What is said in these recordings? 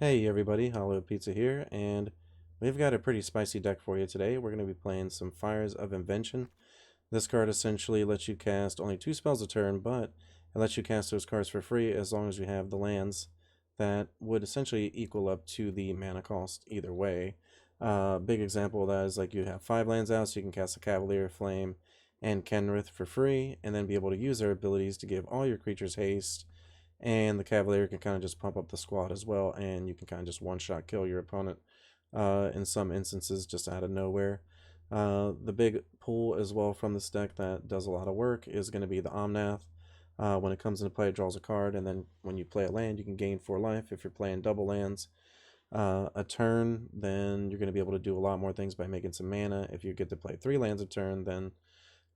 Hey everybody, Hollywoodpizza here, and we've got a pretty spicy deck for you today. We're going to be playing some Fires of Invention. This card essentially lets you cast only 2 spells a turn, but it lets you cast those cards for free as long as you have the lands that would essentially equal up to the mana cost either way. Big example of that is like you have 5 lands out, so you can cast a Cavalier, Flame, and Kenrith for free, and then be able to use their abilities to give all your creatures haste, and the Cavalier can kind of just pump up the squad as well, and you can kind of just one-shot kill your opponent in some instances just out of nowhere. The big pull as well from this deck that does a lot of work is going to be the Omnath. When it comes into play, it draws a card, and then when you play a land, you can gain 4 life. If you're playing double lands a turn, then you're going to be able to do a lot more things by making some mana. If you get to play 3 lands a turn, then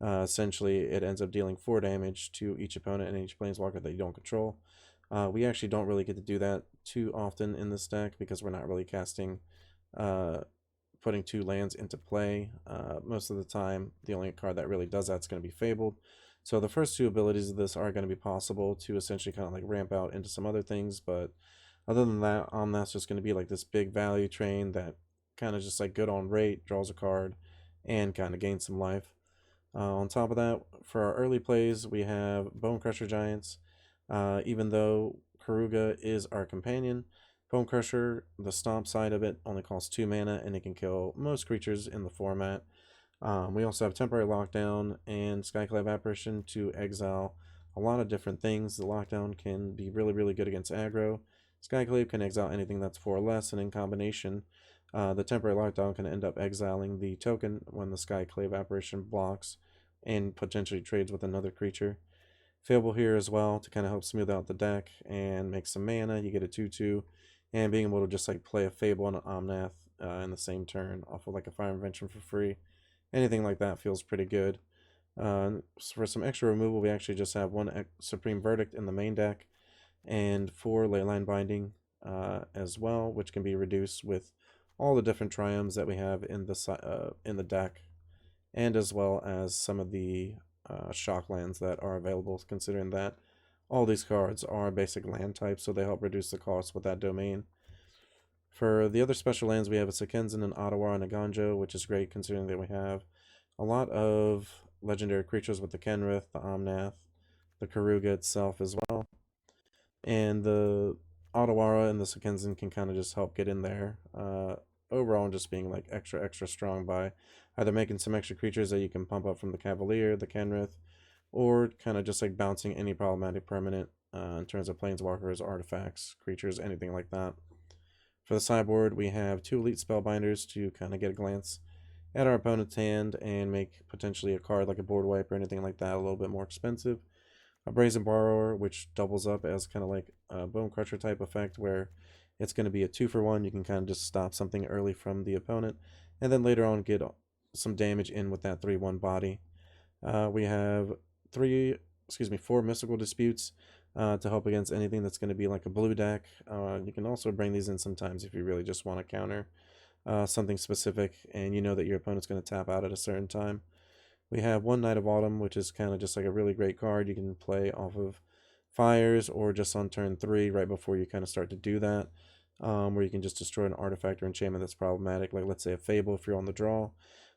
essentially it ends up dealing 4 damage to each opponent and each planeswalker that you don't control. We actually don't really get to do that too often in this deck because we're not really casting, putting 2 lands into play. Most of the time, the only card that really does that is going to be Fabled. So the first 2 abilities of this are going to be possible to essentially kind of like ramp out into some other things, but other than that, Omnath's just going to be like this big value train that kind of just like good on rate, draws a card, and kind of gains some life. On top of that, for our early plays, we have Bone Crusher Giants. Even though Karuga is our companion, Bone Crusher, the stomp side of it, only costs 2 mana and it can kill most creatures in the format. We also have Temporary Lockdown and Skyclave Apparition to exile a lot of different things. The Lockdown can be really, really good against aggro. Skyclave can exile anything that's 4 or less, and in combination, the Temporary Lockdown can end up exiling the token when the Skyclave Apparition blocks and potentially trades with another creature. Fable here as well to kind of help smooth out the deck and make some mana. You get a 2/2, and being able to just like play a Fable and an Omnath in the same turn off of like a Fire Invention for free. Anything like that feels pretty good. For some extra removal, we actually just have 1 Supreme Verdict in the main deck and 4 Leyline Binding as well, which can be reduced with all the different triomes that we have in the deck, and as well as some of the shock lands that are available, considering that all these cards are basic land types, so they help reduce the cost with that domain. For the other special lands, we have a Sekenzen, an Ottawa, and a Ganjo, which is great considering that we have a lot of legendary creatures with the Kenrith, the Omnath, the Karuga itself as well. And the Ottawa and the Sekenzen can kind of just help get in there. Overall, just being like extra, extra strong by either making some extra creatures that you can pump up from the Cavalier, the Kenrith, or kind of just like bouncing any problematic permanent in terms of planeswalkers, artifacts, creatures, anything like that. For the sideboard, we have 2 Elite Spellbinders to kind of get a glance at our opponent's hand and make potentially a card like a board wipe or anything like that a little bit more expensive. A Brazen Borrower, which doubles up as kind of like a Bone Crusher type effect, where it's going to be a 2-for-1. You can kind of just stop something early from the opponent, and then later on get some damage in with that 3/1 body. We have 4 Mystical Disputes to help against anything that's going to be like a blue deck. You can also bring these in sometimes if you really just want to counter something specific, and you know that your opponent's going to tap out at a certain time. We have 1 Knight of Autumn, which is kind of just like a really great card. You can play off of fires or just on turn 3 right before you kind of start to do that, where you can just destroy an artifact or enchantment that's problematic, like let's say a Fable if you're on the draw,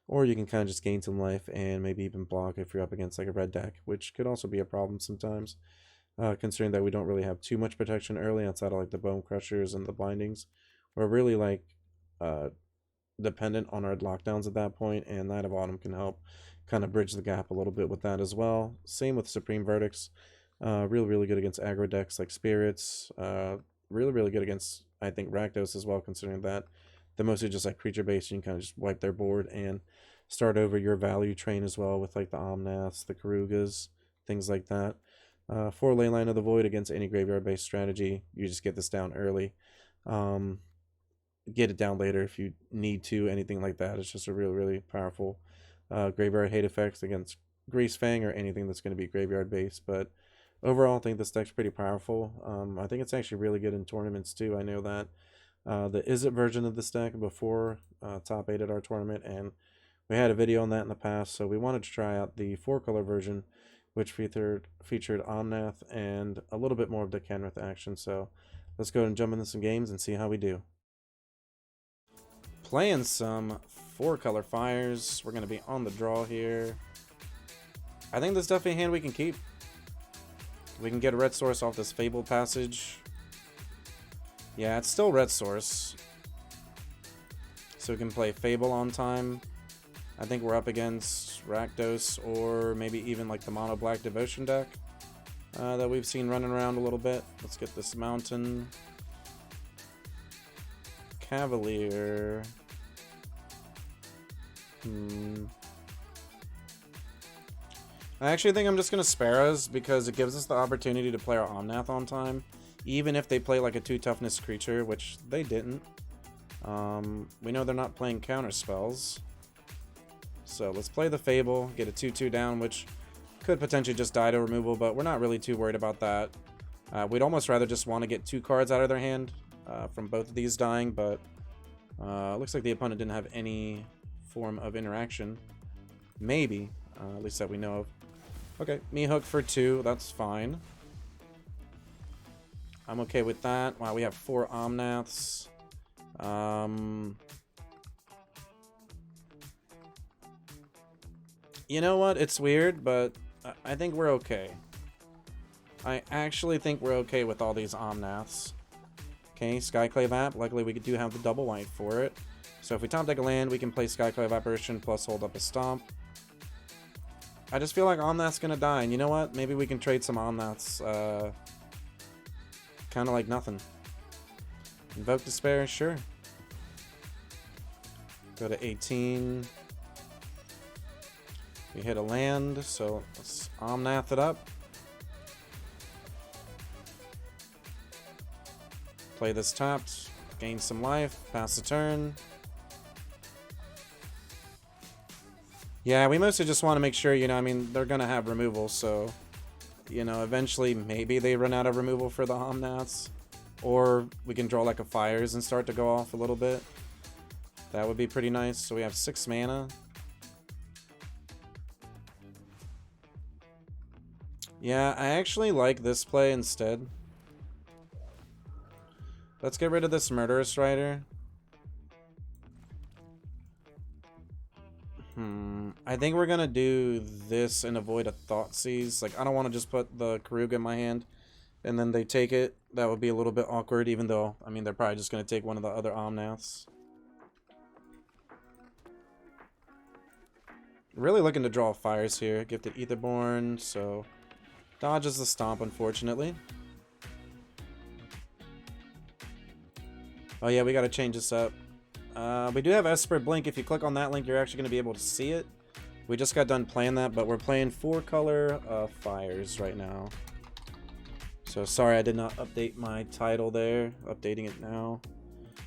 or you can kind of just gain some life and maybe even block if you're up against like a red deck, which could also be a problem sometimes, considering that we don't really have too much protection early outside of like the Bone Crushers and the Bindings. We're really like uh, dependent on our lockdowns at that point, and Knight of Autumn can help kind of bridge the gap a little bit with that as well. Same with Supreme Verdicts. Really, really good against aggro decks like Spirits. Really, really good against, I think, Rakdos as well, considering that they're mostly just like creature based. You can kind of just wipe their board and start over your value train as well with like the Omnaths, the Karugas, things like that. 4 Leyline of the Void against any graveyard based strategy. You just get this down early. Get it down later if you need to, anything like that. It's just a really, really powerful graveyard hate effects against Grease Fang or anything that's going to be graveyard based. But overall, I think this deck's pretty powerful. I think it's actually really good in tournaments too. I know that the Is It version of this deck before top 8 at our tournament, and we had a video on that in the past, so we wanted to try out the 4-color version, which featured Omnath and a little bit more of the Kenrith action. So let's go and jump into some games and see how we do. Playing some 4 color fires. We're going to be on the draw here. I think this is definitely a hand we can keep. We can get a red source off this Fabled Passage. Yeah, it's still red source. So we can play Fable on time. I think we're up against Rakdos or maybe even like the Mono Black Devotion deck that we've seen running around a little bit. Let's get this Mountain. Cavalier. I actually think I'm just going to spare us because it gives us the opportunity to play our Omnath on time. Even if they play like a 2 toughness creature, which they didn't. We know they're not playing counter spells. So let's play the Fable, get a 2/2 down, which could potentially just die to removal, but we're not really too worried about that. We'd almost rather just want to get 2 cards out of their hand from both of these dying, but looks like the opponent didn't have any form of interaction. Maybe, at least that we know of. Okay, me hook for 2, that's fine. I'm okay with that. Wow, we have 4 Omnaths. You know what? It's weird, but I think we're okay. I actually think we're okay with all these Omnaths. Okay, Skyclave App. Luckily, we do have the double white for it. So if we top deck a land, we can play Skyclave Apparition plus hold up a Stomp. I just feel like Omnath's gonna die, and you know what? Maybe we can trade some Omnaths. Kind of like nothing. Invoke Despair, sure. Go to 18. We hit a land, so let's Omnath it up. Play this tapped, gain some life, pass the turn. Yeah, we mostly just want to make sure, you know, I mean, they're going to have removal, so, you know, eventually maybe they run out of removal for the Omnaths. Or we can draw like a Fires and start to go off a little bit. That would be pretty nice. So we have 6 mana. Yeah, I actually like this play instead. Let's get rid of this Murderous Rider. I think we're gonna do this and avoid a Thoughtseize. Like, I don't want to just put the Karuga in my hand and then they take it. That would be a little bit awkward, even though, I mean, they're probably just gonna take one of the other Omnaths. Really looking to draw Fires here. Gifted Etherborn, so dodges the Stomp, unfortunately. Oh yeah, we gotta change this up. We do have Esper Blink. If you click on that link, you're actually gonna be able to see it. We just got done playing that, but we're playing 4 color Fires right now. So sorry I did not update my title there. Updating it now.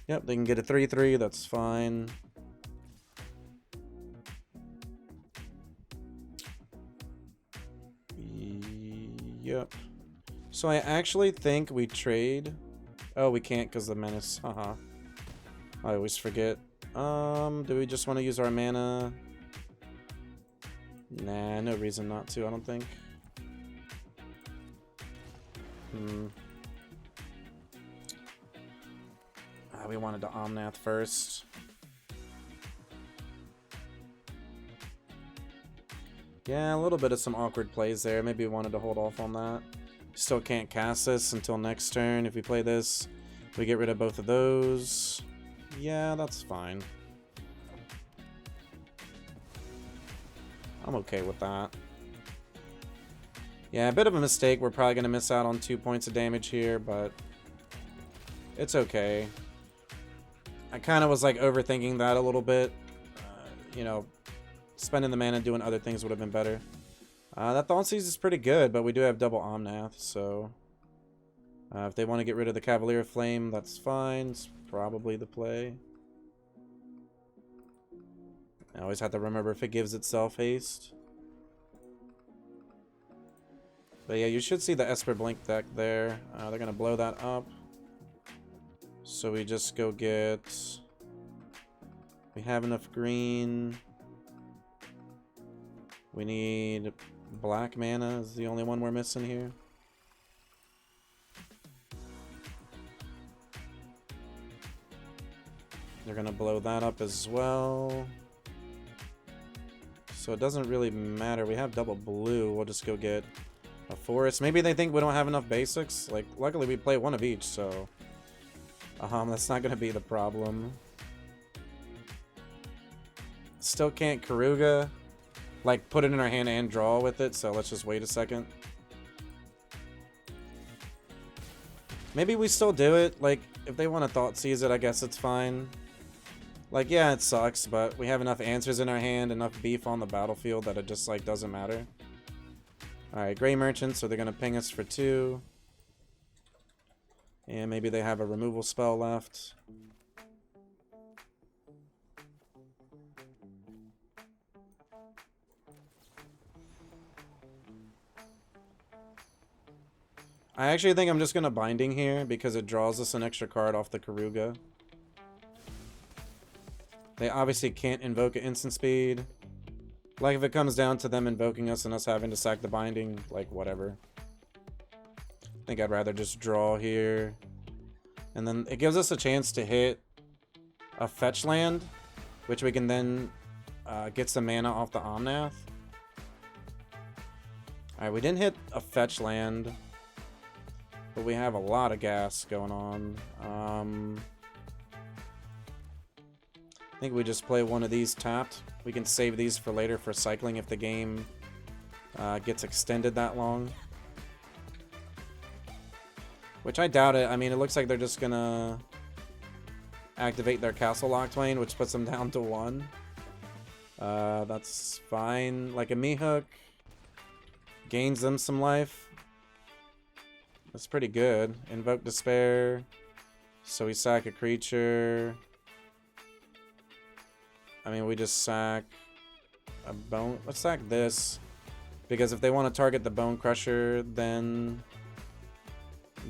Yep, they can get a 3/3, that's fine. Yep. So I actually think we trade. Oh, we can't because the Menace. Haha. I always forget. Do we just want to use our mana? Nah, no reason not to, I don't think. We wanted to Omnath first. Yeah, a little bit of some awkward plays there. Maybe we wanted to hold off on that. Still can't cast this until next turn. If we play this, we get rid of both of those. Yeah, that's fine. I'm okay with that. Yeah, a bit of a mistake. We're probably going to miss out on 2 points of damage here, but it's okay. I kind of was like overthinking that a little bit. You know, spending the mana doing other things would have been better. That Thoughtseize is pretty good, but we do have double Omnath, so if they want to get rid of the Cavalier Flame, that's fine. It's probably the play. I always have to remember if it gives itself haste. But yeah, you should see the Esper Blink deck there. They're going to blow that up. So we just go get... We have enough green. We need black mana is the only one we're missing here. They're gonna blow that up as well. So it doesn't really matter. We have double blue. We'll just go get a forest. Maybe they think we don't have enough basics. Like, luckily we play one of each, so that's not gonna be the problem. Still can't Karuga, like, put it in our hand and draw with it, so let's just wait a second. Maybe we still do it. Like, if they want to Thoughtseize it, I guess it's fine. Like, yeah, it sucks, but we have enough answers in our hand, enough beef on the battlefield that it just, like, doesn't matter. Alright, Gray Merchant, so they're gonna ping us for 2. And maybe they have a removal spell left. I actually think I'm just gonna Binding here because it draws us an extra card off the Karuga. They obviously can't invoke at instant speed. Like, if it comes down to them invoking us and us having to sack the Binding, like, whatever. I think I'd rather just draw here. And then it gives us a chance to hit a fetch land, which we can then get some mana off the Omnath. Alright, we didn't hit a fetch land, but we have a lot of gas going on. I think we just play one of these tapped. We can save these for later for cycling if the game gets extended that long. Which I doubt it. I mean, it looks like they're just gonna activate their Castle Locked, which puts them down to 1. That's fine. Like, a Mehook gains them some life. That's pretty good. Invoke Despair. So we sack a creature. I mean, we just sack a bone. Let's sack this. Because if they want to target the Bone Crusher, then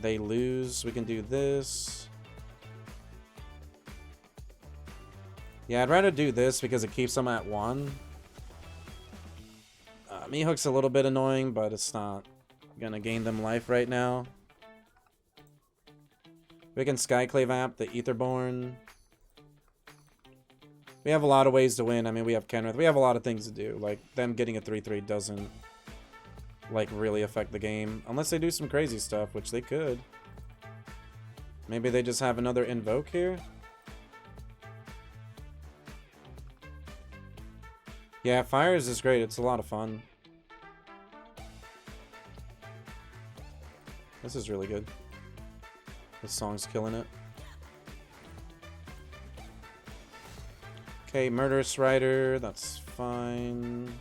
they lose. We can do this. Yeah, I'd rather do this because it keeps them at 1. Mehook's a little bit annoying, but it's not gonna gain them life right now. We can Skyclave App the Aetherborn. We have a lot of ways to win. I mean, we have Kenrith. We have a lot of things to do. Like, them getting a 3/3 doesn't, like, really affect the game. Unless they do some crazy stuff, which they could. Maybe they just have another Invoke here? Yeah, Fires is great. It's a lot of fun. This is really good. This song's killing it. Okay, Murderous Rider. That's fine.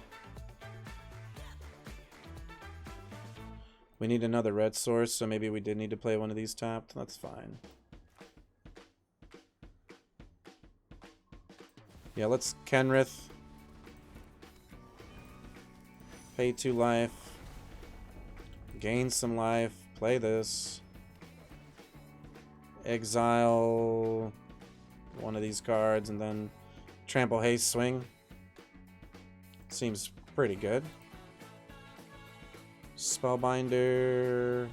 We need another red source, so maybe we did need to play one of these tapped. That's fine. Yeah, let's Kenrith. Pay 2 life. Gain some life. Play this. Exile one of these cards and then Trample Haste Swing. Seems pretty good. Spellbinder.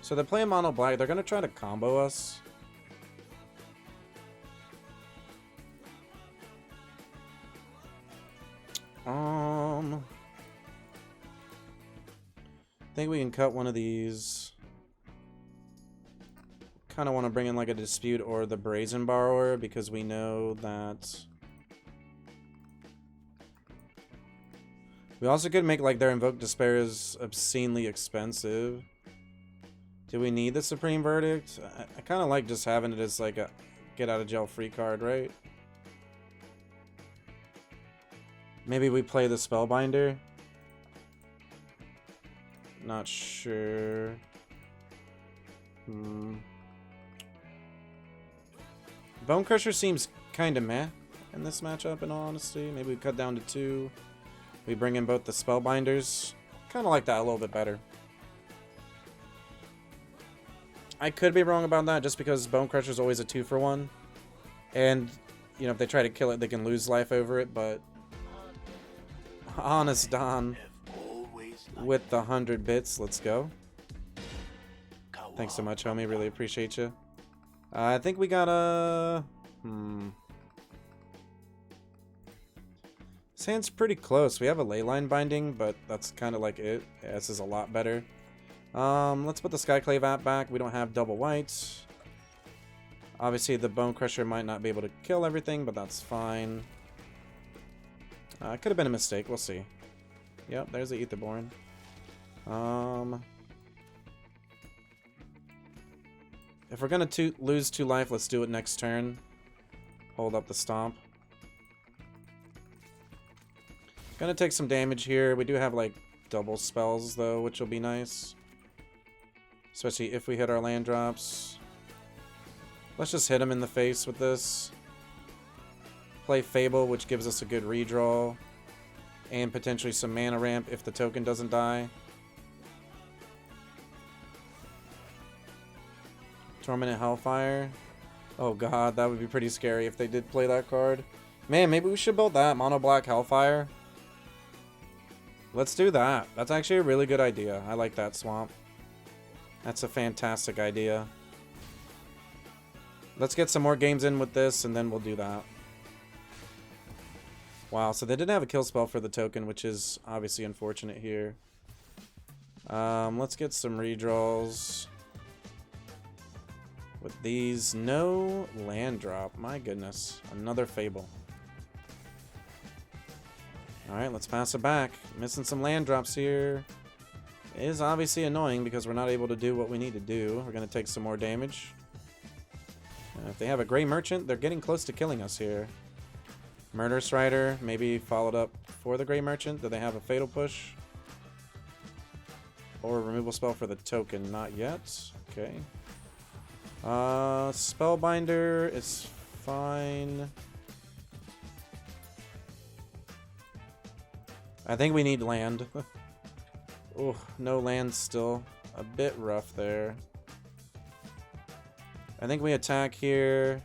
So they're playing mono black. They're gonna try to combo us. I think we can cut one of these. Kind of want to bring in like a Dispute or the Brazen Borrower because we know that we also could make like their Invoke Despair is obscenely expensive. Do we need the Supreme Verdict? I kind of like just having it as like a get out of jail free card, right? Maybe we play the Spellbinder. Not sure. Bone Crusher seems kind of meh in this matchup, in all honesty. Maybe we cut down to 2. We bring in both the Spellbinders. Kind of like that a little bit better. I could be wrong about that just because Bone Crusher is always a 2-for-1. And, you know, if they try to kill it, they can lose life over it, but Honest Don with the 100 bits. Let's go. Thanks so much, homie. Really appreciate you. I think we got a... This hand's pretty close. We have a leyline binding, but that's kind of like it. Yeah, this is a lot better. Let's put the Skyclave app back. We don't have double whites. Obviously, the Bone Crusher might not be able to kill everything, but that's fine. It could have been a mistake. We'll see. Yep, there's the Aetherborn. If we're gonna lose 2 life, let's do it next turn. Hold up the Stomp. Gonna take some damage here. We do have like double spells though, which will be nice. Especially if we hit our land drops. Let's just hit him in the face with this. Play Fable, which gives us a good redraw. And potentially some mana ramp if the token doesn't die. Tormented Hellfire. Oh god, that would be pretty scary if they did play that card. Man, maybe we should build that. Mono Black Hellfire. Let's do that. That's actually a really good idea. I like that, Swamp. That's a fantastic idea. Let's get some more games in with this, and then we'll do that. Wow, so they didn't have a kill spell for the token, which is obviously unfortunate here. Let's get some redraws. With these, no land drop. My goodness. Another Fable. Alright, let's pass it back. Missing some land drops here. It is obviously annoying because we're not able to do what we need to do. We're going to take some more damage. If they have a Gray Merchant, they're getting close to killing us here. Murderous Rider, maybe followed up for the Gray Merchant. Do they have a Fatal Push? Or a removal spell for the token? Not yet. Okay. Spellbinder is fine. I think we need land. Oh, no land still. A bit rough there. I think we attack here.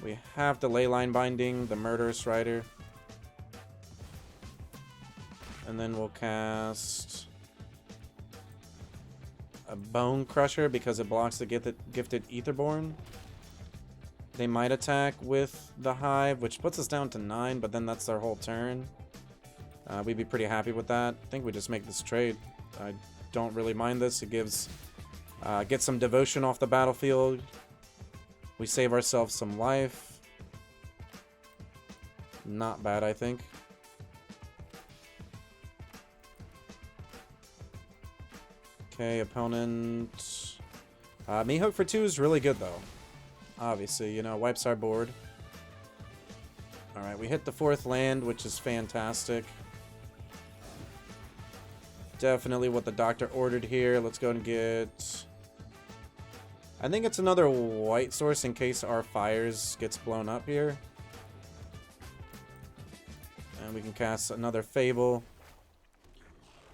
We have the Leyline Binding, the Murderous Rider. And then we'll cast a Bone Crusher because it blocks the gifted Aetherborn. They might attack with the Hive, which puts us down to 9, but then that's their whole turn. We'd be pretty happy with that. I think we just make this trade. I don't really mind this. It gives... get some devotion off the battlefield. We save ourselves some life. Not bad, I think. Okay, opponent. Me Hook for 2 is really good, though. Obviously, you know, wipes our board. Alright, we hit the 4th land, which is fantastic. Definitely what the doctor ordered here. Let's go and get... I think it's another white source in case our fires gets blown up here. And we can cast another Fable.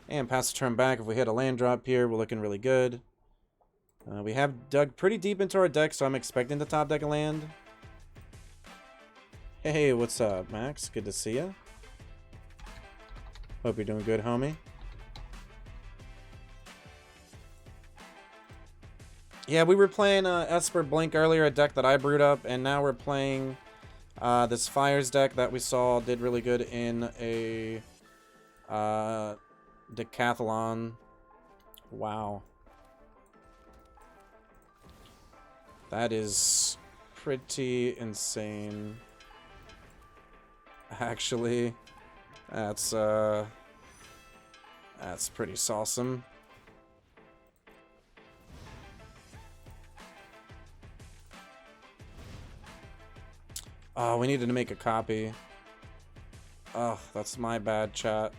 And pass the turn back. If we hit a land drop here, we're looking really good. We have dug pretty deep into our deck, so I'm expecting to top deck a land. Hey, what's up, Max? Good to see you. Hope you're doing good, homie. Yeah, we were playing Esper Blink earlier, a deck that I brewed up, and now we're playing this Fires deck that we saw did really good in a decathlon. Wow. That is pretty insane. Actually, that's pretty awesome. Oh, we needed to make a copy. Oh, that's my bad, chat.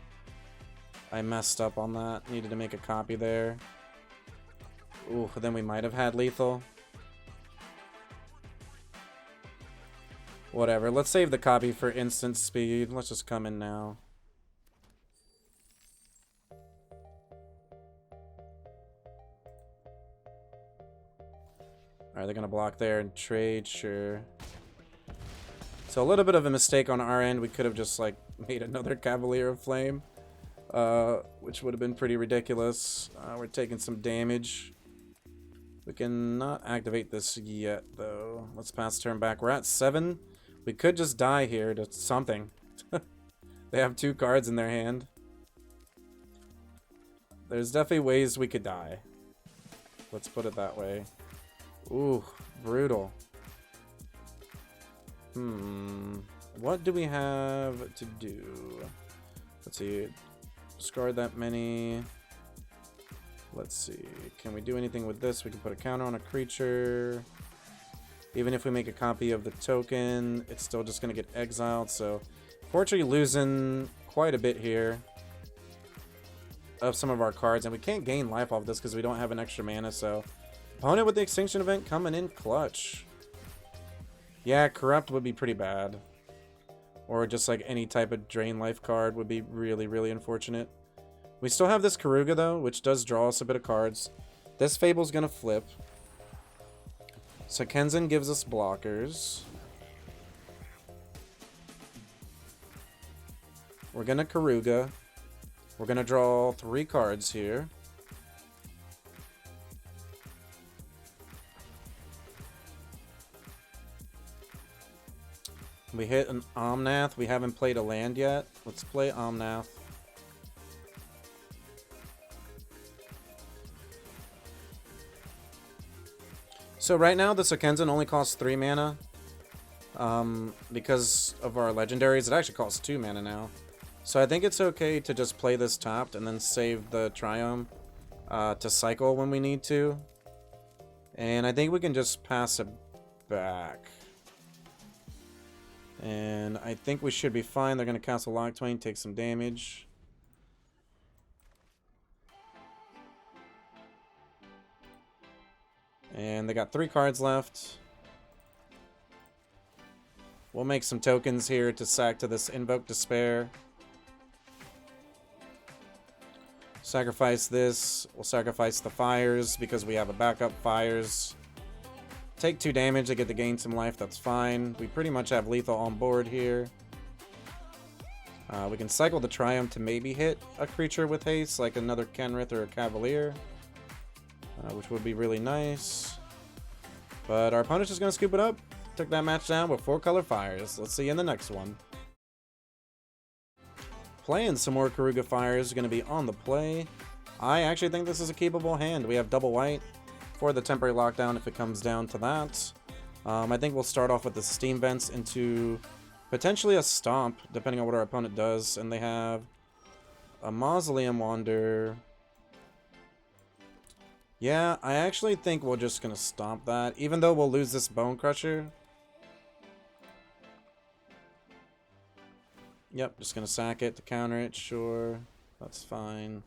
I messed up on that. Needed to make a copy there. Ooh, then we might have had lethal. Whatever, let's save the copy for instant speed. Let's just come in now. Alright, they're gonna block there and trade, sure. So a little bit of a mistake on our end. We could have just like made another Cavalier of Flame, which would have been pretty ridiculous. We're taking some damage. We cannot activate this yet, though. Let's pass turn back. We're at 7. We could just die here to something. They have 2 cards in their hand. There's definitely ways we could die. Let's put it that way. Ooh, brutal. What do we have to do? Let's see. Discard that many. Let's see. Can we do anything with this? We can put a counter on a creature. Even if we make a copy of the token, it's still just going to get exiled. So, fortunately, losing quite a bit here of some of our cards. And we can't gain life off this because we don't have an extra mana. So, opponent with the Extinction Event coming in clutch. Yeah, Corrupt would be pretty bad. Or just like any type of drain life card would be really, really unfortunate. We still have this Karuga, though, which does draw us a bit of cards. This Fable's going to flip. So Kenzin gives us blockers. We're going to Karuga. We're going to draw 3 cards here. We hit an Omnath. We haven't played a land yet. Let's play Omnath. So right now, the Sekenzan only costs 3 mana. Because of our legendaries, it actually costs 2 mana now. So I think it's okay to just play this tapped and then save the Triumph to cycle when we need to. And I think we can just pass it back. And I think we should be fine. They're going to cast a Lock Twain, take some damage. And they got 3 cards left. We'll make some tokens here to sack to this Invoke Despair. Sacrifice this. We'll sacrifice the Fires because we have a backup Fires. Take 2 damage to get to gain some life, that's fine. We pretty much have lethal on board here. We can cycle the Triumph to maybe hit a creature with haste, like another Kenrith or a Cavalier. Which would be really nice. But our opponent's just going to scoop it up. Took that match down with 4 Color Fires. Let's see you in the next one. Playing some more Karuga Fires is going to be on the play. I actually think this is a keepable hand. We have double white for the temporary lockdown if it comes down to that. I think we'll start off with the Steam Vents into potentially a Stomp, depending on what our opponent does. And they have a Mausoleum Wander. Yeah, I actually think we're just going to Stomp that, even though we'll lose this Bone Crusher. Yep, just going to sack it to counter it, sure. That's fine.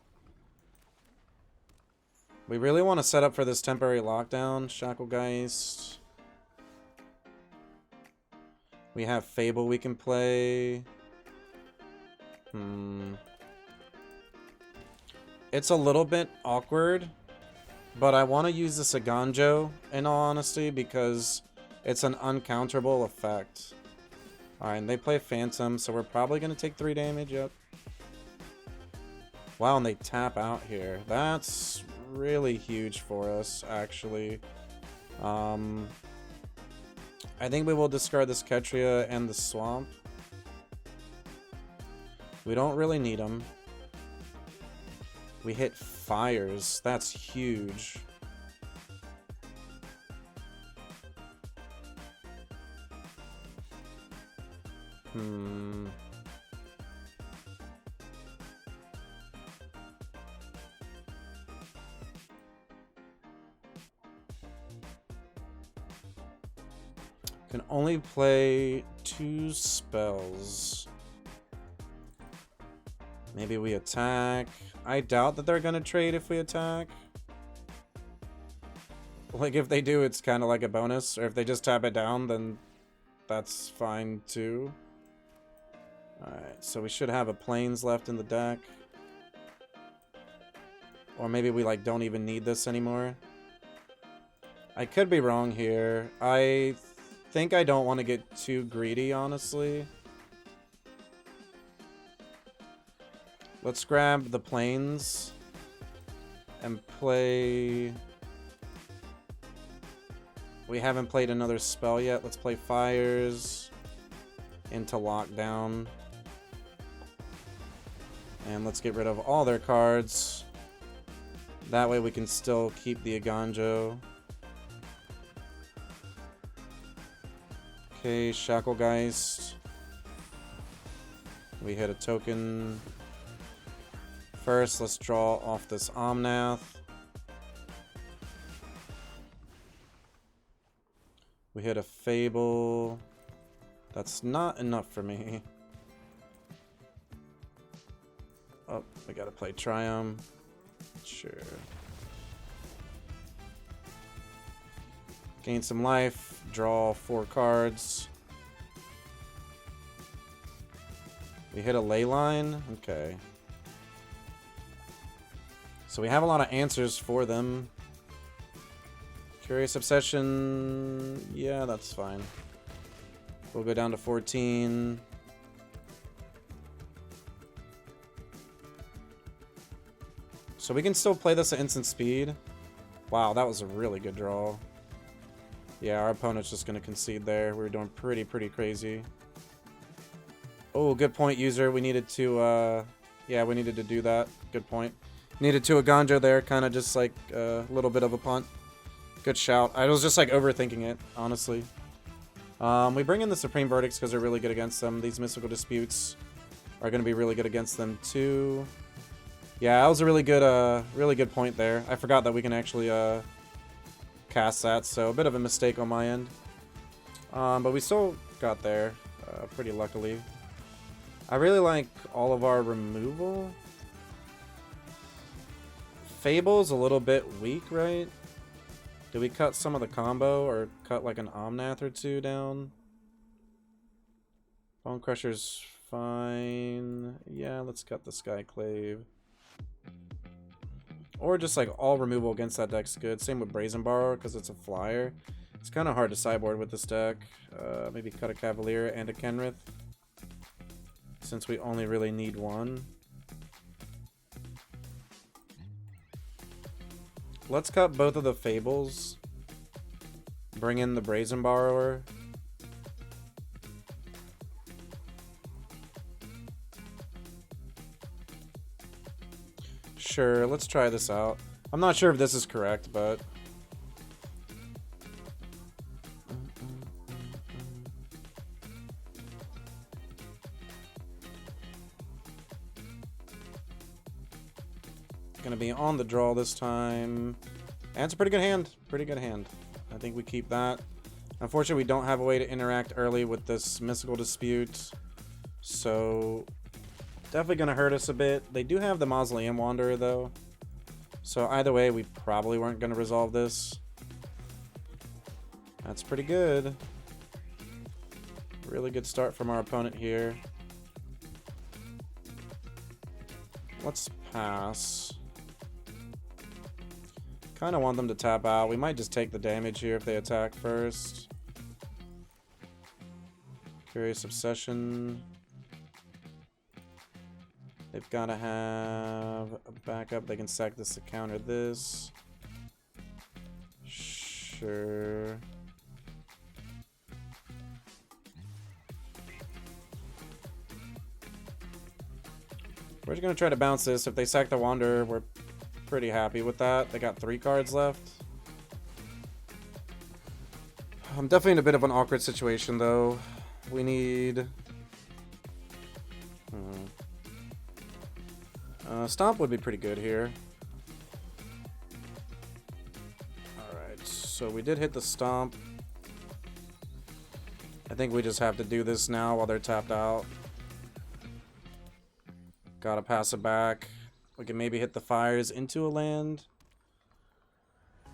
We really want to set up for this temporary lockdown. Shacklegeist. We have Fable we can play. It's a little bit awkward, but I want to use the Saganjo, in all honesty, because it's an uncounterable effect. Alright, and they play Phantom, so we're probably going to take 3 damage, yep. Wow, and they tap out here. That's really huge for us, actually. I think we will discard this Ketria and the Swamp. We don't really need them. We hit Fires. That's huge. Can only play 2 spells. Maybe we attack. I doubt that they're gonna trade if we attack. Like, if they do, it's kind of like a bonus. Or if they just tap it down, then that's fine too. Alright, so we should have a Plains left in the deck. Or maybe we, like, don't even need this anymore. I could be wrong here. I think I don't want to get too greedy, honestly. Let's grab the Plains and play We haven't played another spell yet. Let's play Fires into Lockdown. And let's get rid of all their cards. That way we can still keep the Aganjo. Okay, Shacklegeist. We hit a token. First, let's draw off this Omnath. We hit a Fable. That's not enough for me. Oh, we gotta play Triumph. Sure. Gain some life. Draw 4 cards. We hit a Leyline. Okay. So we have a lot of answers for them. Curious Obsession. Yeah, that's fine. We'll go down to 14. So we can still play this at instant speed. Wow, that was a really good draw. Yeah, our opponent's just going to concede there. We were doing pretty crazy. Oh, good point, user. We needed to, yeah, we needed to do that. Good point. Needed to Aganjo there, kind of just like a little bit of a punt. Good shout. I was just like overthinking it, honestly. We bring in the Supreme Verdicts because they're really good against them. These Mystical Disputes are going to be really good against them too. Yeah, that was a really good point there. I forgot that we can actually cast that, so a bit of a mistake on my end. But we still got there, pretty luckily. I really like all of our removal. Fable's a little bit weak, right? Did we cut some of the combo or cut like an Omnath or two down? Bone Crusher's fine. Yeah, let's cut the Skyclave. Or just like all removal against that deck's good. Same with Brazen Borrower because it's a flyer. It's kind of hard to sideboard with this deck. Maybe cut a Cavalier and a Kenrith, since we only really need one. Let's cut both of the Fables. Bring in the Brazen Borrower. Sure, let's try this out. I'm not sure if this is correct, but... Gonna be on the draw this time. And it's a pretty good hand. Pretty good hand. I think we keep that. Unfortunately, we don't have a way to interact early with this Mystical Dispute. So, definitely gonna hurt us a bit. They do have the Mausoleum Wanderer, though. So, either way, we probably weren't gonna resolve this. That's pretty good. Really good start from our opponent here. Let's pass. Kind of want them to tap out. We might just take the damage here if they attack first. Curious Obsession. They've got to have a backup. They can sack this to counter this. Sure. We're just going to try to bounce this. If they sack the Wanderer, we're pretty happy with that. They got 3 cards left. I'm definitely in a bit of an awkward situation, though. We need... Stomp would be pretty good here. Alright, so we did hit the Stomp. I think we just have to do this now while they're tapped out. Gotta pass it back. We can maybe hit the Fires into a land.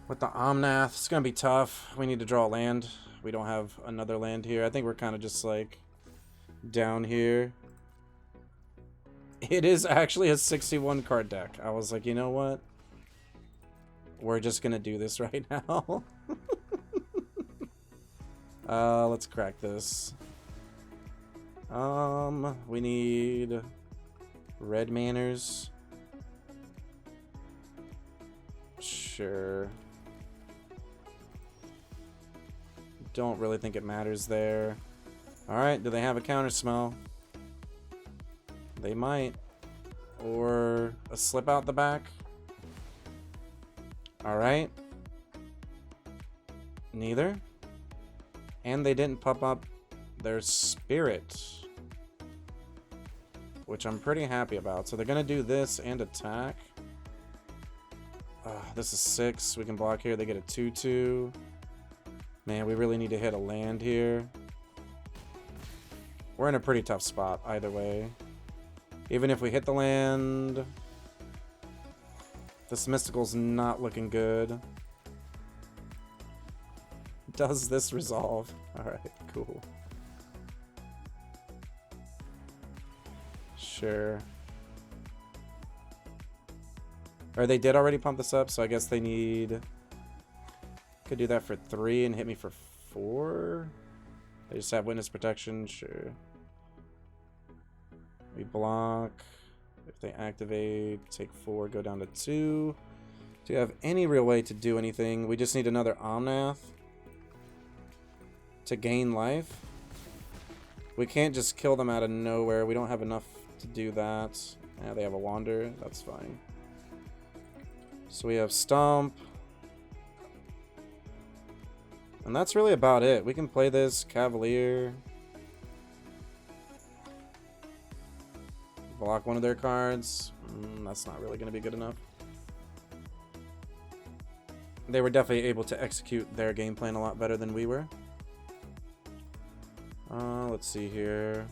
With the Omnath, it's gonna be tough. We need to draw a land. We don't have another land here. I think we're kind of just like down here. It is actually a 61 card deck. I was like, you know what? We're just gonna do this right now. Let's crack this. We need red manors. Sure. don't really think it matters there. Alright, do they have a counter smell? They might. Or a slip out the back. Alright. Neither. And they didn't pop up their spirit, which I'm pretty happy about. So they're going to do this and attack. This is 6. We can block here. They get a 2/2. Man, we really need to hit a land here. We're in a pretty tough spot either way. Even if we hit the land, this Mystical's not looking good. Does this resolve? Alright, cool. Sure. Or they did already pump this up, so I guess they need... Could do that for 3 and hit me for 4. They just have witness protection, sure. We block. If they activate, take 4, go down to 2. Do you have any real way to do anything? We just need another Omnath to gain life. We can't just kill them out of nowhere. We don't have enough to do that. Yeah, they have a Wander. That's fine. So we have Stomp. And that's really about it. We can play this Cavalier. Block one of their cards. That's not really going to be good enough. They were definitely able to execute their game plan a lot better than we were. Let's see here.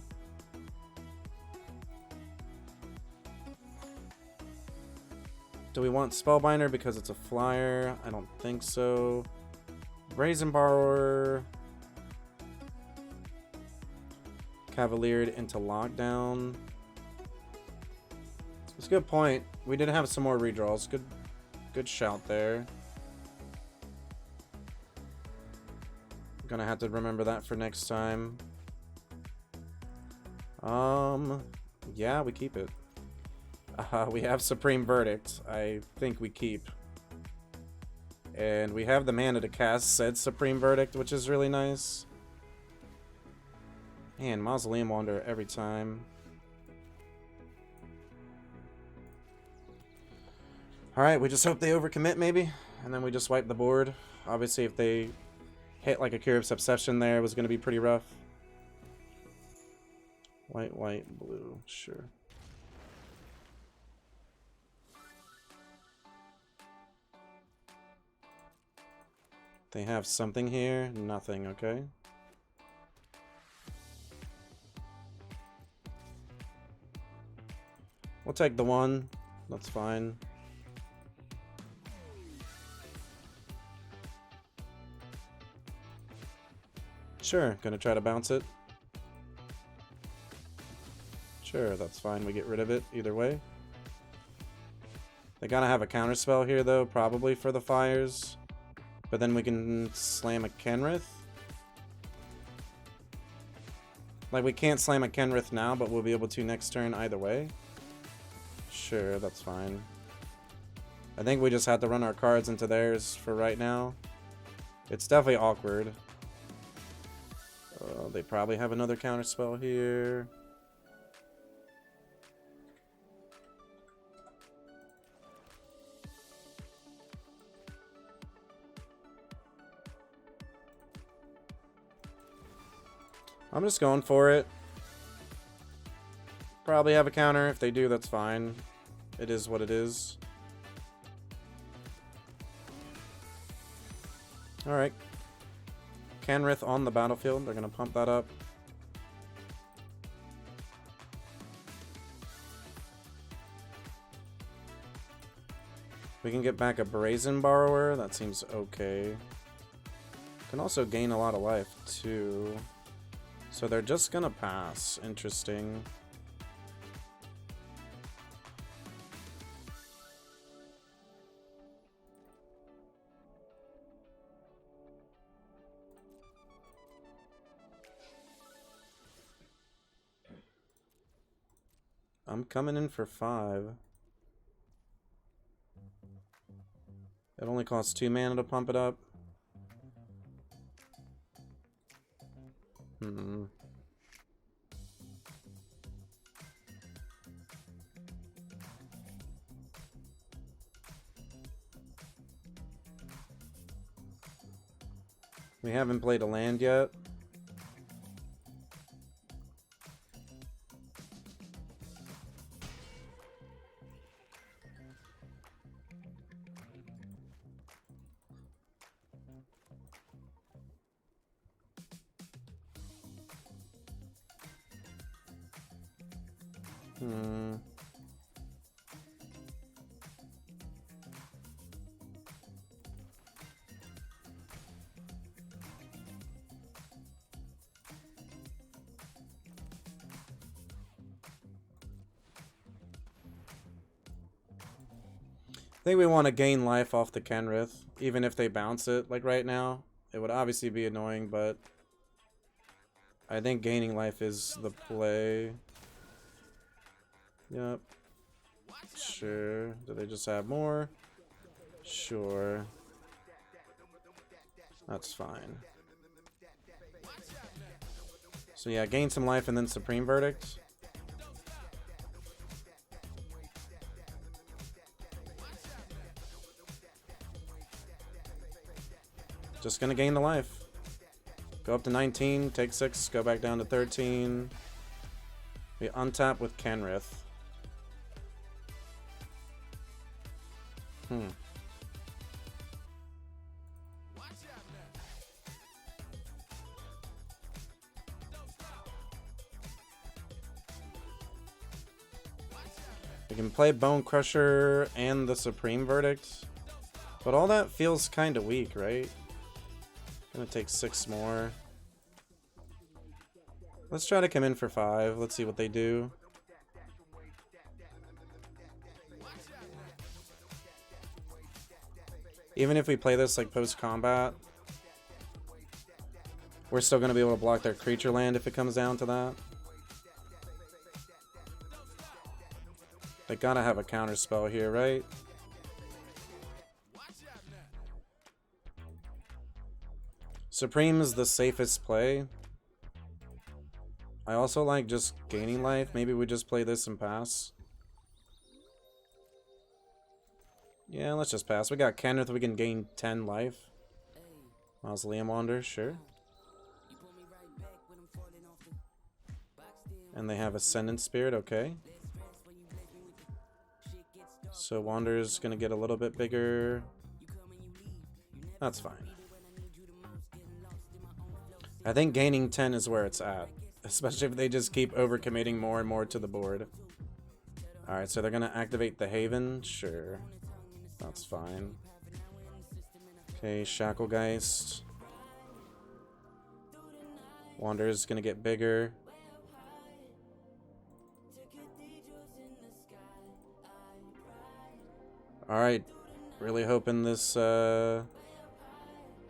Do we want Spellbinder because it's a flyer? I don't think so. Brazen Borrower. Cavaliered into Lockdown. It's a good point. We did have some more redraws. Good shout there. Gonna have to remember that for next time. Yeah, we keep it. We have Supreme Verdict. I think we keep. And we have the mana to cast said Supreme Verdict, which is really nice. Man, Mausoleum Wander every time. Alright, we just hope they overcommit maybe. And then we just wipe the board. Obviously, if they hit like a Curious Obsession there, it was going to be pretty rough. White, white, blue. Sure. They have something here. Nothing, okay. We'll take the 1. That's fine. Sure, gonna try to bounce it. Sure, that's fine. We get rid of it either way. They gotta have a counterspell here, though, probably for the fires. But then we can slam a Kenrith. Like, we can't slam a Kenrith now, but we'll be able to next turn either way. Sure, that's fine. I think we just had to run our cards into theirs for right now. It's definitely awkward. They probably have another counterspell here. I'm just going for it. Probably have a counter. If they do, that's fine. It is what it is. Alright. Kenrith on the battlefield. They're going to pump that up. We can get back a Brazen Borrower. That seems okay. Can also gain a lot of life, too. So they're just going to pass. Interesting. I'm coming in for 5. It only costs 2 mana to pump it up. Hmm. We haven't played a land yet. Hmm. I think we want to gain life off the Kenrith, even if they bounce it, like right now. It would obviously be annoying, but I think gaining life is the play. Yep. Sure. Do they just have more? Sure. That's fine. So yeah, gain some life and then Supreme Verdict. Just gonna gain the life. Go up to 19, take 6, go back down to 13. We untap with Kenrith. We can play Bone Crusher and the Supreme Verdict, but all that feels kind of weak, right? Gonna take 6 more. Let's try to come in for 5. Let's see what they do. Even if we play this like post-combat, we're still gonna be able to block their creature land if it comes down to that. They gotta have a counter spell here, right? Supreme is the safest play. I also like just gaining life. Maybe we just play this and pass. Yeah, let's just pass. We got Kenneth, we can gain 10 life. Mausoleum Wander, sure. And they have Ascendant Spirit, okay. So Wander's gonna get a little bit bigger. That's fine. I think gaining 10 is where it's at. Especially if they just keep overcommitting more and more to the board. Alright, so they're gonna activate the Haven? Sure. That's fine. Okay, Shacklegeist. Wander's gonna get bigger. Alright, really hoping this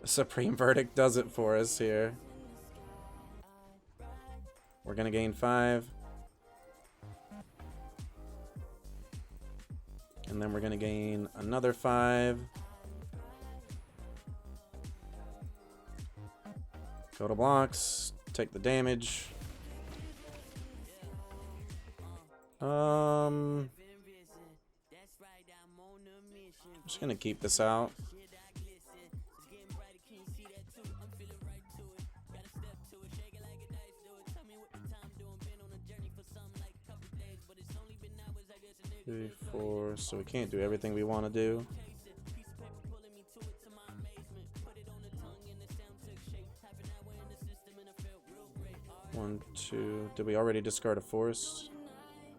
Supreme Verdict does it for us here. We're gonna gain 5. And then we're gonna gain another 5. Go to blocks, take the damage. I'm just gonna keep this out. Three, 4, so we can't do everything we want to do. One, 2. Did we already discard a forest?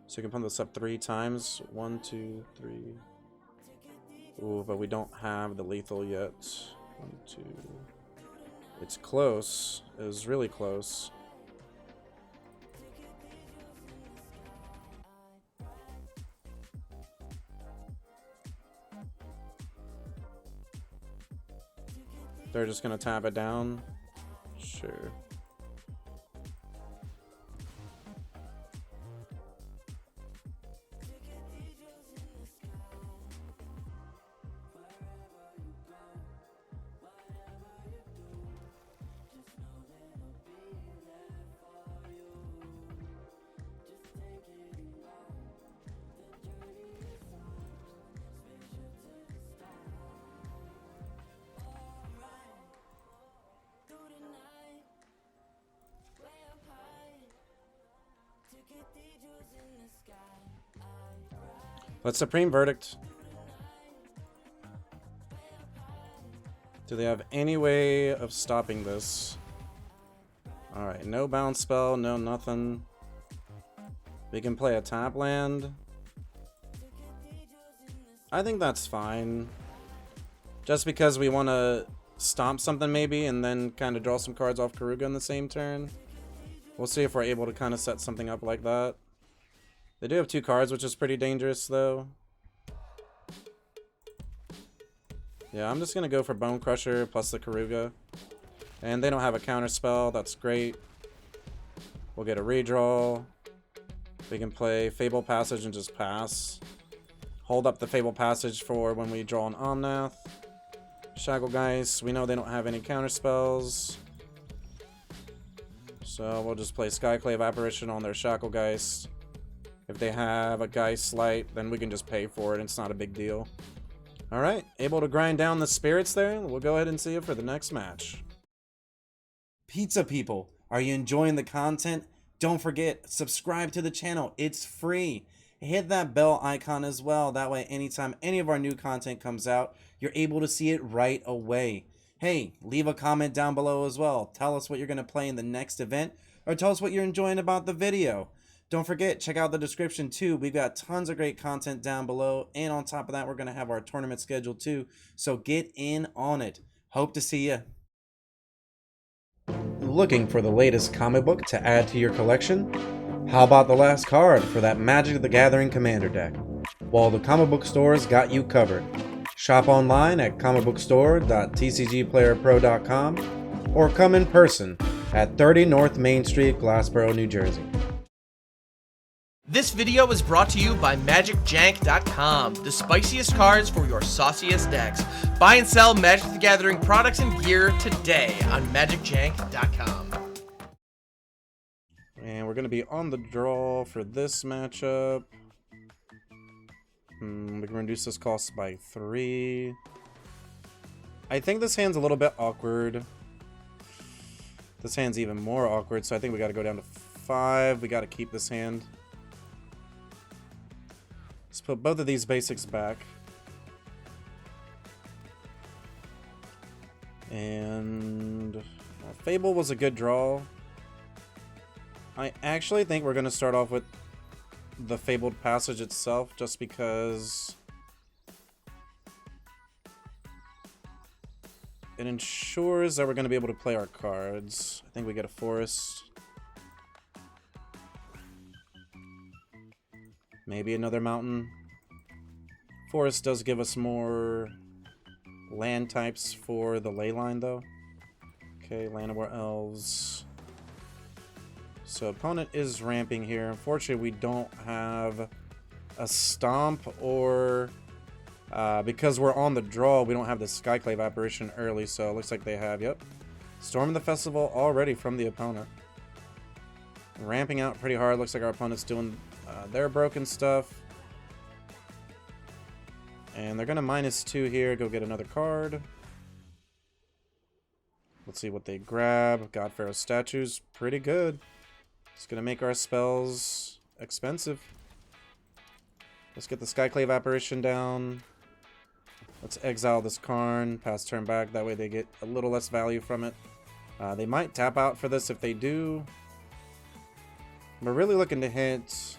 So you can pump this up 3 times. 1, 2, 3. Ooh, but we don't have the lethal yet. 1, 2. It's close. It was really close. They're just gonna tap it down. Sure. Let's Supreme Verdict. Do they have any way of stopping this? Alright, no bounce spell, no nothing. We can play a tap land. I think that's fine. Just because we want to stomp something maybe and then kind of draw some cards off Karuga in the same turn. We'll see if we're able to kind of set something up like that. They do have 2 cards, which is pretty dangerous though. Yeah, I'm just going to go for Bone Crusher plus the Karuga. And they don't have a counter spell. That's great. We'll get a redraw. We can play Fable Passage and just pass. Hold up the Fable Passage for when we draw an Omnath. Shacklegeist. We know they don't have any counter spells. So we'll just play Skyclave Apparition on their Shacklegeist. If they have a Geist Light, then we can just pay for it. It's not a big deal. Alright, able to grind down the spirits there. We'll go ahead and see you for the next match. Pizza people, are you enjoying the content? Don't forget, subscribe to the channel. It's free. Hit that bell icon as well. That way, anytime any of our new content comes out, you're able to see it right away. Hey, leave a comment down below as well. Tell us what you're going to play in the next event, or tell us what you're enjoying about the video. Don't forget, check out the description too. We've got tons of great content down below. And on top of that, we're going to have our tournament schedule too. So get in on it. Hope to see you. Looking for the latest comic book to add to your collection? How about the last card for that Magic the Gathering Commander deck? Well, the comic book stores got you covered. Shop online at comicbookstore.tcgplayerpro.com or come in person at 30 North Main Street, Glassboro, New Jersey. This video is brought to you by MagicJank.com, the spiciest cards for your sauciest decks. Buy and sell Magic the Gathering products and gear today on MagicJank.com. And we're going to be on the draw for this matchup. We can reduce this cost by 3. I think this hand's a little bit awkward. This hand's even more awkward, so I think we got to go down to 5. We got to keep this hand. Let's put both of these basics back. And well, Fable was a good draw. I actually think we're going to start off with the Fabled Passage itself, just because it ensures that we're going to be able to play our cards. I think we get a Forest. Maybe another mountain. Forest does give us more land types for the ley line, though. Okay, Llanowar Elves. So opponent is ramping here. Unfortunately, we don't have a Stomp or... because we're on the draw, we don't have the Skyclave Apparition early, so it looks like they have, yep. Storm the Festival already from the opponent. Ramping out pretty hard. Looks like our opponent's doing their broken stuff. And they're going to -2 here. Go get another card. Let's see what they grab. God Pharaoh Statues. Pretty good. It's going to make our spells expensive. Let's get the Skyclave Apparition down. Let's exile this Karn. Pass turn back. That way they get a little less value from it. They might tap out for this. If they do, we're really looking to hit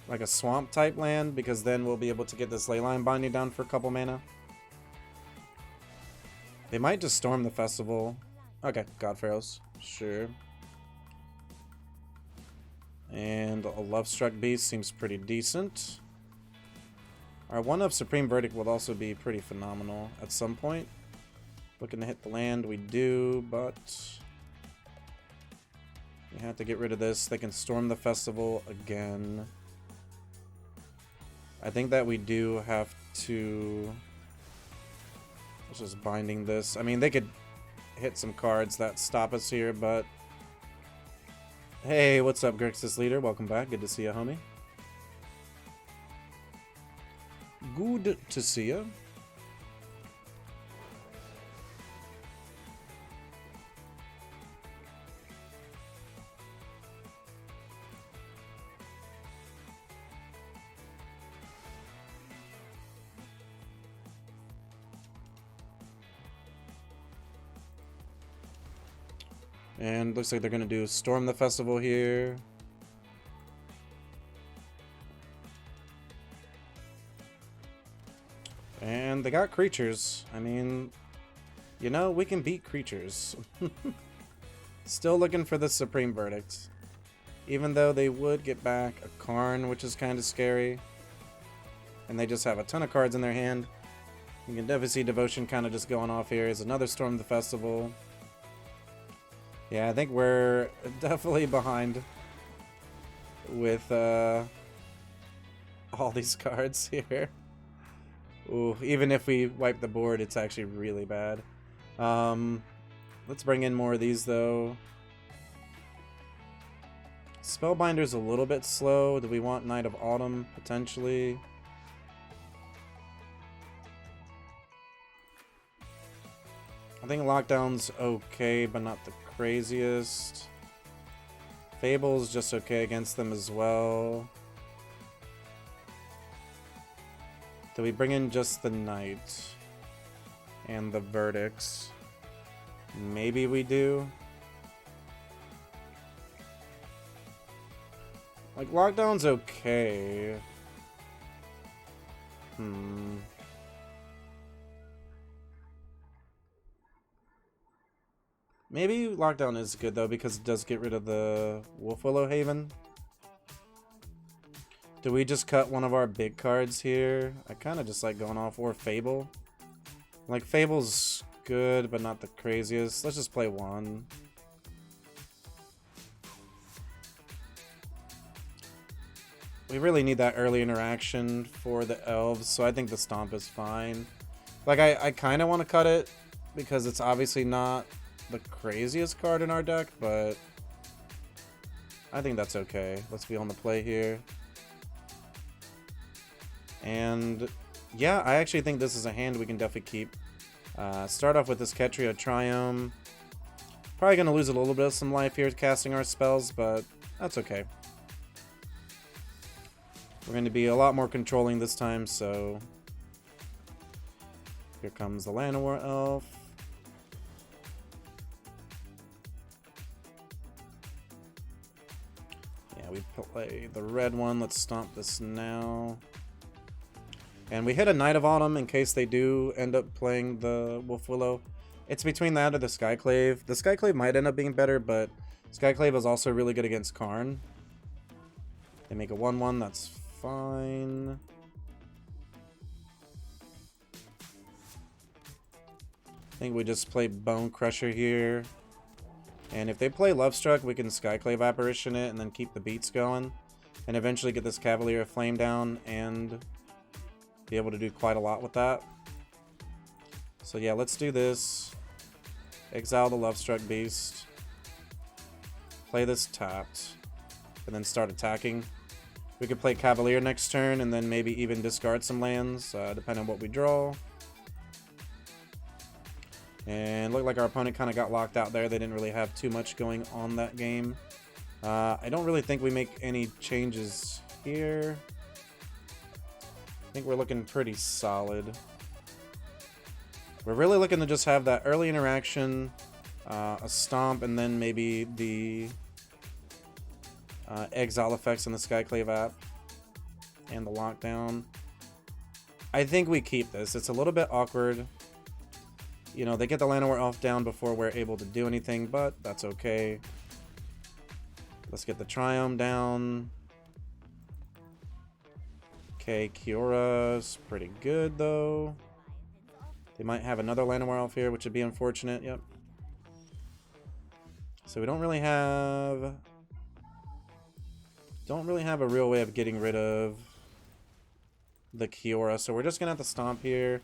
like a swamp type land, because then we'll be able to get this Leyline Binding down for a couple mana. They might just storm the festival. Okay, God Pharaohs. Sure. And a Lovestruck Beast seems pretty decent. Our 1-of Supreme Verdict will also be pretty phenomenal at some point. Looking to hit the land, we do, but we have to get rid of this. They can storm the festival again. I think that we do have to... Let's just binding this. I mean, they could hit some cards that stop us here, but... Hey, what's up, Grixis Leader? Welcome back. Good to see you, homie. Good to see you. And looks like they're going to do Storm the Festival here. And they got creatures. I mean, you know, we can beat creatures. Still looking for the Supreme Verdict. Even though they would get back a Karn, which is kind of scary. And they just have a ton of cards in their hand. You can definitely see Devotion kind of just going off here. Is another Storm the Festival. Yeah, I think we're definitely behind with all these cards here. Ooh, even if we wipe the board, it's actually really bad. Let's bring in more of these, though. Spellbinder's a little bit slow. Do we want Night of Autumn, potentially? I think Lockdown's okay, but not the craziest. Fable's just okay against them as well. Do we bring in just the Knight and the Verdicts? Maybe we do. Like, Lockdown's okay. Maybe Lockdown is good, though, because it does get rid of the Wolfwillow Haven. Do we just cut one of our big cards here? I kind of just like going off, or Fable. Like, Fable's good, but not the craziest. Let's just play one. We really need that early interaction for the elves, so I think the Stomp is fine. Like, I kind of want to cut it, because it's obviously not the craziest card in our deck, but I think that's okay. Let's be on the play here. And yeah, I actually think this is a hand we can definitely keep. Start off with this Ketria Triome. Probably going to lose a little bit of some life here casting our spells, but that's okay. We're going to be a lot more controlling this time, so here comes the Llanowar Elf. Yeah, we play the red one. Let's stomp this now. And we hit a Night of Autumn in case they do end up playing the Wolfwillow. It's between that or the Skyclave. The Skyclave might end up being better, but Skyclave is also really good against Karn. They make a 1/1, that's fine. I think we just play Bone Crusher here. And if they play Lovestruck, we can Skyclave Apparition it and then keep the beats going. And eventually get this Cavalier of Flame down and be able to do quite a lot with that. So yeah, let's do this. Exile the Lovestruck Beast. Play this tapped. And then start attacking. We could play Cavalier next turn and then maybe even discard some lands, depending on what we draw. And looked like our opponent kind of got locked out there. They didn't really have too much going on that game. I don't really think we make any changes here. I think we're looking pretty solid. We're really looking to just have that early interaction, a stomp, and then maybe the exile effects in the Skyclave app and the lockdown. I think we keep this. It's a little bit awkward. You know, they get the Llanowar Elf down before we're able to do anything, but that's okay. Let's get the Triome down. Okay, Kiora's pretty good, though. They might have another Llanowar Elf here, which would be unfortunate. Yep. So we don't really have a real way of getting rid of the Kiora. So we're just gonna have to stomp here,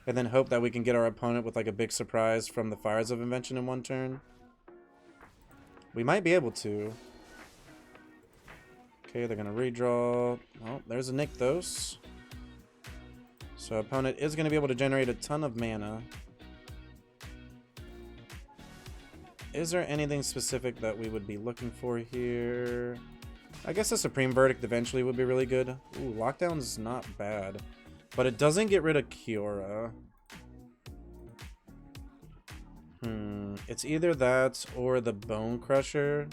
and then hope that we can get our opponent with like a big surprise from the Fires of Invention in one turn. We might be able to. Okay, they're gonna redraw. Oh, there's a Nykthos. So opponent is gonna be able to generate a ton of mana. Is there anything specific that we would be looking for here? I guess a Supreme Verdict eventually would be really good. Ooh, Lockdown's not bad. But it doesn't get rid of Kiora. It's either that or the Bone Crusher.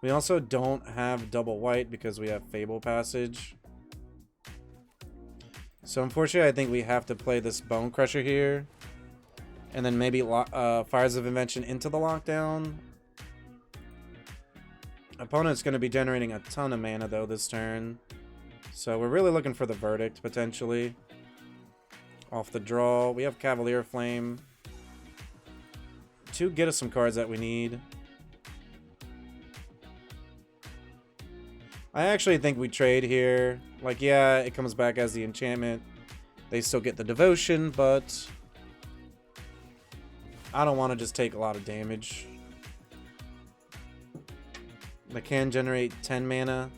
We also don't have double white because we have Fable Passage. So unfortunately, I think we have to play this Bone Crusher here. And then maybe Fires of Invention into the lockdown. Opponent's going to be generating a ton of mana though this turn. So we're really looking for the Verdict potentially. Off the draw, we have Cavalier Flame to get us some cards that we need. I actually think we trade here. Like, yeah, it comes back as the enchantment. They still get the devotion, but I don't want to just take a lot of damage. They can generate 10 mana.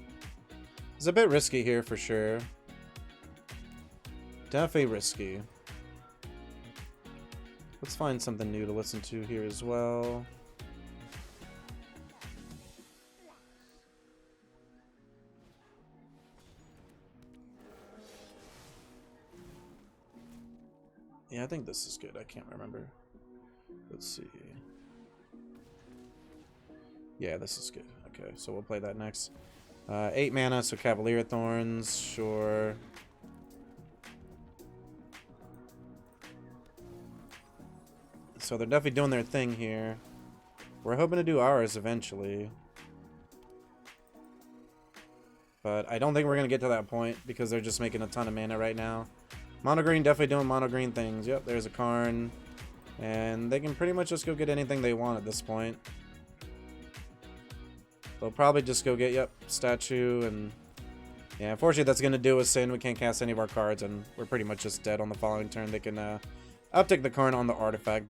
It's a bit risky here for sure. Definitely risky. Let's find something new to listen to here as well. Yeah, I think this is good. I can't remember. Let's see. Yeah, this is good. Okay, so we'll play that next. 8 mana, so Cavalier Thorns, sure. So they're definitely doing their thing here. We're hoping to do ours eventually. But I don't think we're going to get to that point because they're just making a ton of mana right now. Mono green definitely doing mono green things. Yep, there's a Karn. And they can pretty much just go get anything they want at this point. They'll probably just go get, yep, statue. And yeah, unfortunately that's going to do us Sin. We can't cast any of our cards and we're pretty much just dead on the following turn. They can uptick the Karn on the artifact.